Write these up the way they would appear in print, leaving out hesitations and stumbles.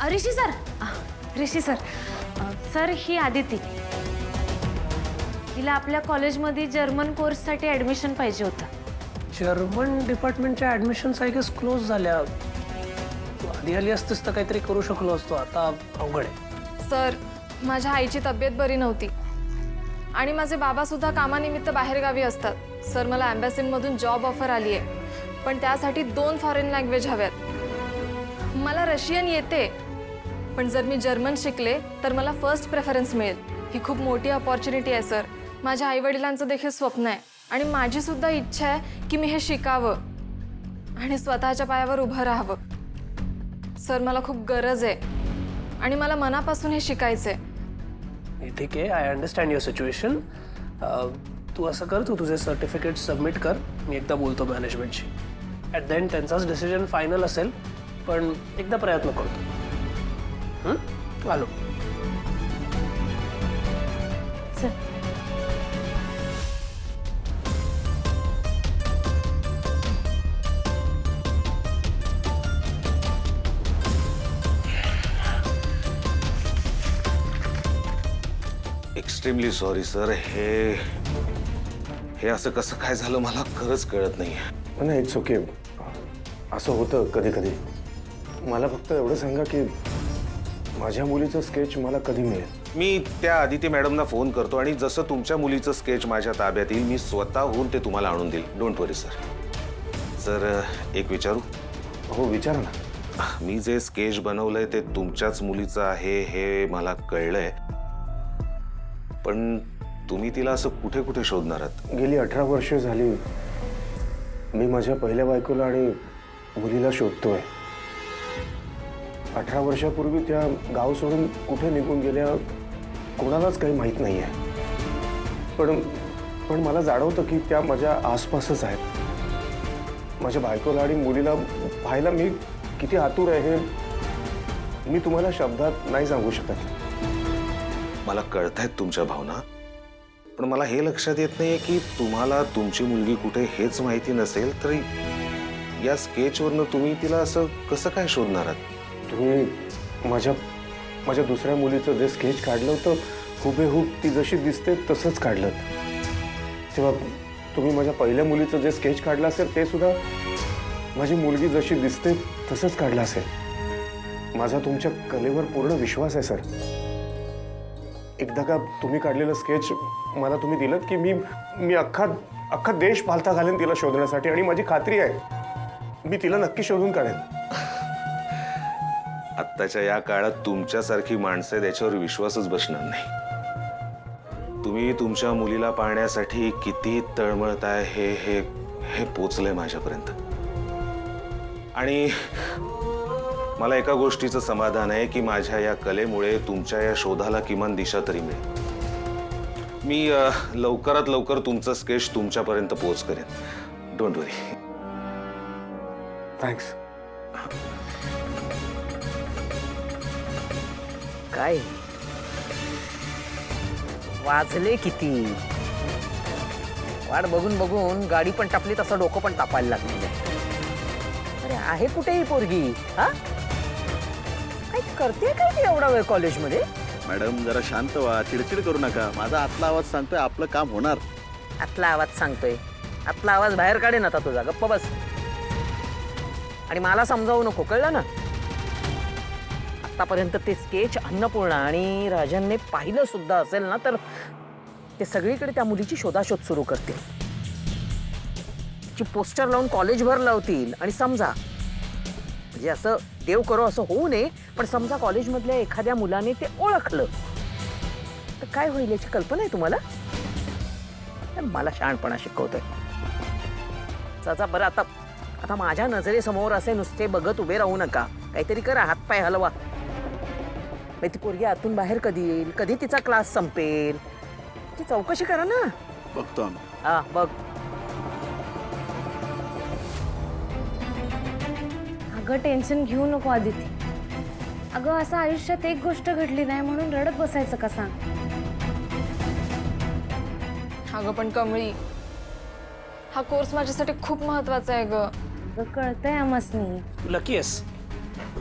ऋषी sir, Rishi sir, sir ही आदिती. तिला आपल्या कॉलेजमध्ये जर्मन कोर्ससाठी ॲडमिशन पाहिजे होतं. जर्मन डिपार्टमेंटच्या ॲडमिशन्स आय गेस क्लोज झाल्या. तू आधी आली असतीस तर काहीतरी करू शकलो असतो. आता अवघड आहे. सर, माझ्या आईची तब्येत बरी नव्हती आणि माझे बाबा सुद्धा कामानिमित्त बाहेरगावी असतात. सर, मला एम्बॅसीमधून जॉब ऑफर आली आहे, पण त्यासाठी 2 फॉरेन लँग्वेज हव्यात. मला रशियन येते, पण जर मी जर्मन शिकले तर मला फर्स्ट प्रेफरन्स मिळेल. ही खूप मोठी अपॉर्च्युनिटी आहे सर. माझ्या आईवडिलांचं देखील स्वप्न आहे आणि माझी सुद्धा इच्छा आहे की मी हे शिकावं आणि स्वतःच्या पायावर उभं राहावं. सर, मला खूप गरज आहे आणि मला मनापासून हे शिकायचं आहे. ठीक आहे, आय अंडरस्टँड युअर सिच्युएशन. तू असं कर, तू तुझे सर्टिफिकेट सबमिट कर. मी एकदा बोलतो मॅनेजमेंटशी. ॲट द एंड त्यांचाच डिसिजन फायनल असेल, पण एकदा प्रयत्न करतो. आलो. Sir, extremely sorry sir. हे असं कसं काय झालं मला खरंच कळत नाहीये. नाही, इट्स ओके. असं होतं कधी कधी. मला फक्त एवढं सांगा की माझ्या मुलीचं स्केच मला कधी मिळेल. मी त्या आदिती मॅडमना फोन करतो आणि जसं तुमच्या मुलीचं स्केच माझ्या ताब्यात येईल मी स्वतःहून ते तुम्हाला आणून देईल. Don't worry sir. सर, एक विचारू? हो, विचारा ना. मी जे स्केच बनवलंय ते तुमच्याच मुलीचं आहे हे मला कळलंय, पण तुम्ही तिला असं कुठे कुठे शोधणार आहात? गेली 18 वर्ष झाली मी माझ्या पहिल्या बायकोला आणि मुलीला शोधतोय. 18 वर्षापूर्वी त्या गाव सोडून कुठे निघून गेल्या कोणालाच काही माहीत नाही आहे. पण मला जाणवतं की त्या माझ्या आसपासच आहेत. माझ्या बायकोला आणि मुलीला पाहायला मी किती आतुर आहे हे मी तुम्हाला शब्दात नाही सांगू शकत. मला कळतायत तुमच्या भावना, पण मला हे लक्षात येत नाहीये की तुम्हाला तुमची मुलगी कुठे हेच माहिती नसेल तर या स्केचवरनं तुम्ही तिला असं कसं काय शोधणार आहात? तुम्ही माझ्या दुसऱ्या मुलीचं जे स्केच काढलं होतं हुबेहूब ती जशी दिसते तसंच काढलं. तेव्हा तुम्ही माझ्या पहिल्या मुलीचं जे स्केच काढलं असेल ते सुद्धा माझी मुलगी जशी दिसते तसंच काढलं असेल. माझा तुमच्या कलेवर पूर्ण विश्वास आहे सर. एकदा का तुम्ही काढलेलं स्केच मला तुम्ही दिलं की मी अख्खा देश पालथा घालेन तिला शोधण्यासाठी आणि माझी खात्री आहे मी तिला नक्की शोधून काढेन. आत्ताच्या या काळात तुमच्यासारखी माणसं त्याच्यावर विश्वासच बसणार नाही. तुम्ही तुमच्या मुलीला पाहण्यासाठी किती तळमळताय हे पोचलंय माझ्यापर्यंत. आणि मला एका गोष्टीचं समाधान आहे की माझ्या या कलेमुळे तुमच्या या शोधाला किमान दिशा तरी मिळेल. मी लवकरात लवकर तुमचं स्केच तुमच्यापर्यंत पोच करेन. Don't worry. थँक्स. काय वाजले किती? वाट बघून बघून गाडी पण टापली तसं डोकं पण तापायला लागलेलं आहे. अरे आहे कुठे ही पोरगी? हा, काय करते काय ती एवढा वेळ कॉलेजमध्ये? मॅडम जरा शांत व्हा, चिडचिड करू नका. माझा आतला आवाज सांगतोय आपलं काम होणार. आतला आवाज सांगतोय? आतला आवाज बाहेर काढे ना. तुझा गप्प बस आणि मला समजावू नको, कळलं ना? आतापर्यंत ते स्केच अन्नपूर्णा आणि राजनने पाहिलं सुद्धा असेल ना तर ते सगळीकडे त्या मुलीची शोधाशोध सुरू करतील. तिची पोस्टर लावून कॉलेजभर लावतील आणि समजा म्हणजे असं देव करो असं होऊ नये, पण समजा कॉलेजमधल्या एखाद्या मुलाने ते ओळखलं तर काय होईल याची कल्पना आहे तुम्हाला? मला शहाणपणा शिकवतोय. चाचा बरं, आता माझ्या नजरेसमोर असे नुसते बघत उभे राहू नका. काहीतरी करा, हातपाय हलवा. ती पोरगी आतून बाहेर कधी येईल, कधी तिचा क्लास संपेल ती चौकशी करा ना. बघतो आम्ही. हा बघ. अगं टेन्शन घेऊ नको आदिती. अगं असं आयुष्यात एक गोष्ट घडली नाही म्हणून रडत बसायचं का सांग? अगं पण कमळी, हा कोर्स माझ्यासाठी खूप महत्त्वाचा आहे ग. कळतंय आम्हासनी. तू लकी आहेस.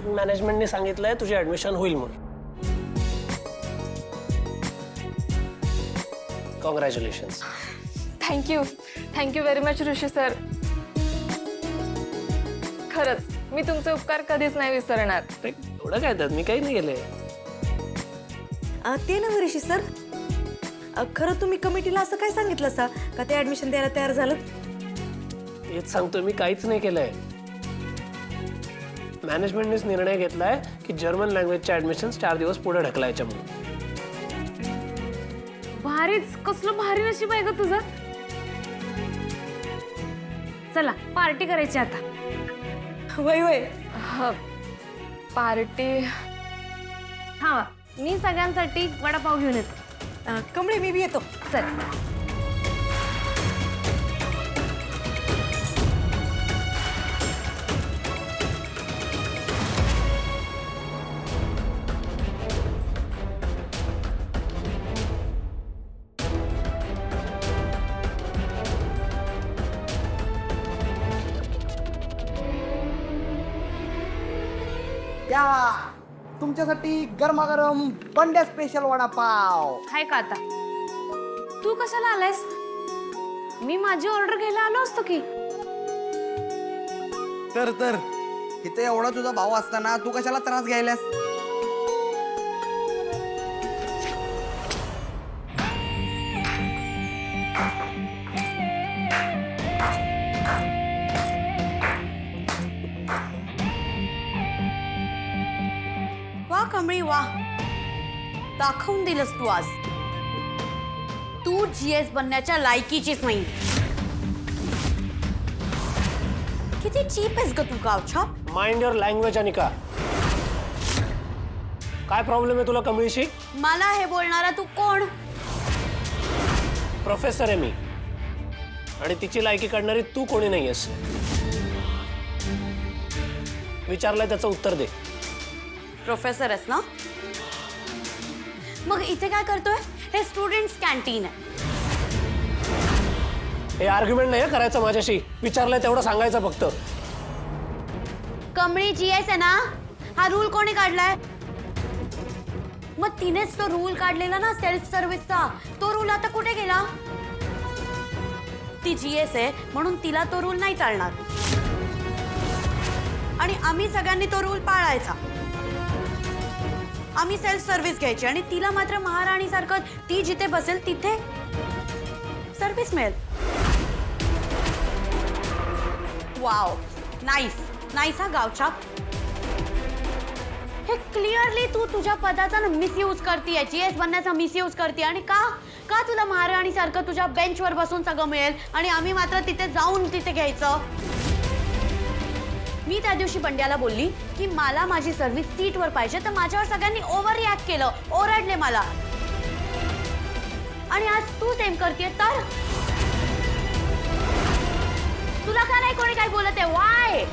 मॅनेजमेंटने सांगितलंय तुझी ऍडमिशन होईल म्हणून. कॉंग्रॅच्युलेशन्स. थँक्यू व्हेरी मच ऋषी सर. खरंच मी तुमचे उपकार कधीच नाही विसरणार. एवढं काय त्यात, मी काही नाही केलंय. ते ना ऋषी सर, खरं तुम्ही कमिटीला असं काय सांगितलं सा का ते ऍडमिशन द्यायला तयार झालं? हेच सांगतोय, मी काहीच नाही केलंय. मॅनेजमेंटनेच निर्णय घेतलाय की जर्मन लँग्वेजच्या ऍडमिशन 4 दिवस पुढे ढकलायच्या म्हणून. भारीच, कसलं भारी नशीब आहे ग तुझं. चला पार्टी करायची आता. वय वय. पार्टी. हा, मी सगळ्यांसाठी वडापाव घेऊन येतो. कमळे मी बी येतो. चल. या तुमच्यासाठी गरमागरम बंड्या स्पेशल वडापाव. हाय का आता? तू कशाला आलायस? मी माझी ऑर्डर घ्यायला आलो असतो की. तर इथे एवढा तुझा भाव असताना तू कशाला त्रास घ्यायलास? वा कमळी वा, दाखवून दिलंस तू आज. तू GS बनण्याच्या लायकीचीच नाही. किती चीप आहेस ग तू गावछाप. Mind your language Anika. काय प्रॉब्लेम आहे तुला कमळीशी? मला हे बोलणारा तू कोण? प्रोफेसर आहे मी, आणि तिची लायकी काढणारी तू कोणी नाहीयेस. विचारलंय त्याचं उत्तर दे. प्रोफेसर आहेस ना? मग इथे काय करतोय? हे स्टुडंट्स कॅन्टीन आहे. हे आर्ग्युमेंट नाही करायचं माझ्याशी. विचारलंय तेवढं सांगायचं फक्त. कमळी GS आहे ना, हा रूल कोणी काढलाय? मग तिनेच तो रूल काढलेला ना सेल्फ सर्व्हिसचा. तो रूल आता कुठे गेला? ती GS आहे म्हणून तिला तो रूल नाही चालणार, आणि आम्ही सगळ्यांनी तो रूल पाळायचा. आम्ही सेल्फ सर्व्हिस घ्यायची आणि तिला मात्र महाराणी सारखं ती जिथे बसेल तिथे सर्व्हिस मिळेल. वाव, नाईस नाईस हा गावछाप. हे क्लिअरली तू तुझ्या पदाचा मिसयूज करतीये, GS बनण्याचा मिसयूज करते. आणि का तुला महाराणी सारखं तुझ्या बेंचवर बसून सगळं मिळेल आणि आम्ही मात्र तिथे जाऊन तिथे घ्यायचं? मी त्या दिवशी बंड्याला बोलली की मला माझी सर्व्हिस सीटवर पाहिजे, तर माझ्यावर सगळ्यांनी ओव्हर रिॲक्ट केलं, ओरडले मला. आणि आज तू सेम करतेय तर तुला का नाही कोणी काय बोलत आहे? वाय?